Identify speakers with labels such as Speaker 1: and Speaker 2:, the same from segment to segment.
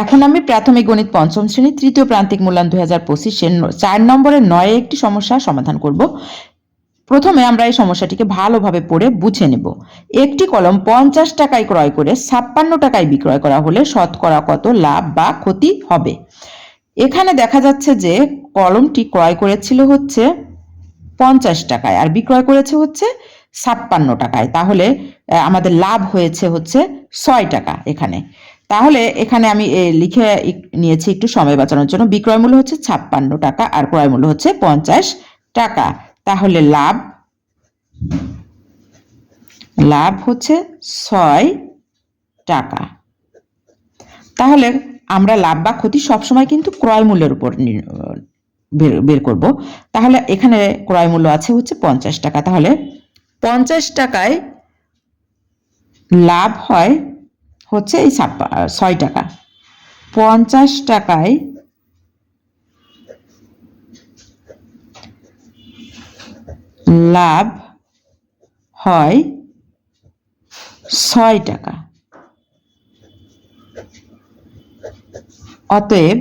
Speaker 1: এখন আমি প্রাথমিক গণিত পঞ্চম শ্রেণী তৃতীয় প্রান্তিক মূল্যায়ন 2025-এর 4 নম্বরের 9 একটি সমস্যার সমাধান করব। প্রথমে আমরা এই সমস্যাটিকে ভালোভাবে পড়ে বুঝে নেব। একটি কলম 50 টাকায় ক্রয় করে 56 টাকায় বিক্রয় করা হলে শতকরা কত লাভ বা ক্ষতি হবে? এখানে দেখা যাচ্ছে যে কলমটি ক্রয় করেছিল হচ্ছে 50 টাকায় আর বিক্রয় করেছে হচ্ছে 56 টাকায়, তাহলে আমাদের লাভ হয়েছে হচ্ছে 6 টাকা এখানে। তাহলে এখানে আমি লিখে নিয়েছি একটু সময় বাঁচানোর জন্য। বিক্রয় মূল্য হচ্ছে 56 টাকা আর ক্রয় মূল্য হচ্ছে 50 টাকা। তাহলে লাভ হচ্ছে 6 টাকা। তাহলে আমরা লাভ বা ক্ষতি সবসময় কিন্তু ক্রয় মূল্যের উপর বের করব। তাহলে এখানে ক্রয় মূল্য আছে হচ্ছে 50 টাকা, তাহলে 50 টাকায় লাভ হয় হচ্ছে এই 6 টাকা। 50 টাকায় লাভ হয় 6 টাকা। অতএব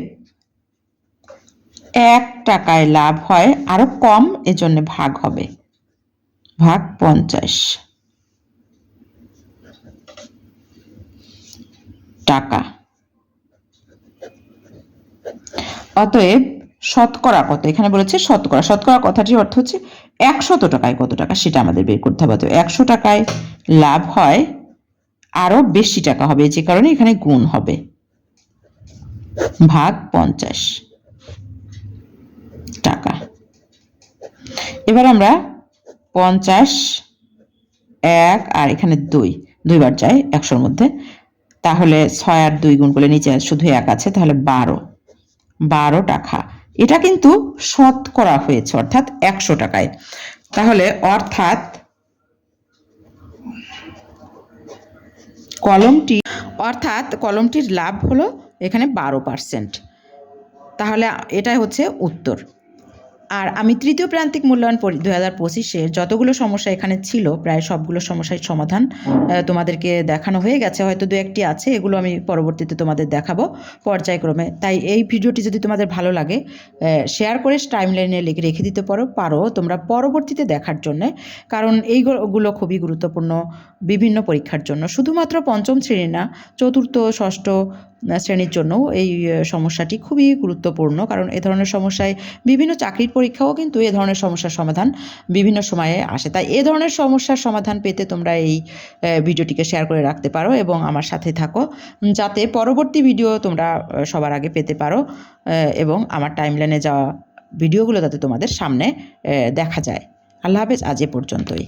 Speaker 1: 1 টাকায় লাভ হয় আরো কম, এজন্য ভাগ হবে, ভাগ 50 টাকা। অতএব শতকরা কত, এখানে বলেছে শতকরা। শতকরা কথাটির অর্থ হচ্ছে 100 টাকায় কত টাকা সেটা আমাদের বের করতে হবে। তো 100 টাকায় লাভ হয় আরো বেশি টাকা হবে, যে কারণে এখানে গুণ হবে, ভাগ 50 টাকা। এবার আমরা 50 1 আর এখানে 2 বার যায় 100-র মধ্যে, তাহলে 6 আর 2 গুণ করলে নিচে শুধু 1 আছে, তাহলে 12 টাকা। এটা কিন্তু শতকরা হয়েছে, অর্থাৎ 100 টাকায়। তাহলে অর্থাৎ কলমটির লাভ হলো এখানে 12%। তাহলে এটাই হচ্ছে উত্তর। আর আমি তৃতীয় প্রান্তিক মূল্যায়ন 2025-এর যতগুলো সমস্যা এখানে ছিল প্রায় সবগুলো সমস্যার সমাধান তোমাদেরকে দেখানো হয়ে গেছে, হয়তো 2-1টি আছে, এগুলো আমি পরবর্তীতে তোমাদের দেখাবো পর্যায়ক্রমে। তাই এই ভিডিওটি যদি তোমাদের ভালো লাগে শেয়ার করে টাইমলাইনে রেখে দিতে পারো তোমরা পরবর্তীতে দেখার জন্যে, কারণ এইগুলো খুবই গুরুত্বপূর্ণ বিভিন্ন পরীক্ষার জন্য। শুধুমাত্র পঞ্চম শ্রেণী না, চতুর্থ ষষ্ঠ শ্রেণীর জন্যও এই সমস্যাটি খুবই গুরুত্বপূর্ণ, কারণ এ ধরনের সমস্যায় বিভিন্ন চাকরির পরীক্ষাও কিন্তু এ ধরনের সমস্যার সমাধান বিভিন্ন সময়ে আসে। তাই এ ধরনের সমস্যার সমাধান পেতে তোমরা এই ভিডিওটিকে শেয়ার করে রাখতে পারো এবং আমার সাথে থাকো, যাতে পরবর্তী ভিডিও তোমরা সবার আগে পেতে পারো এবং আমার টাইমলাইনে যাওয়া ভিডিওগুলো যাতে তোমাদের সামনে দেখা যায়। আল্লাহ হাফেজ, আজ এ পর্যন্তই।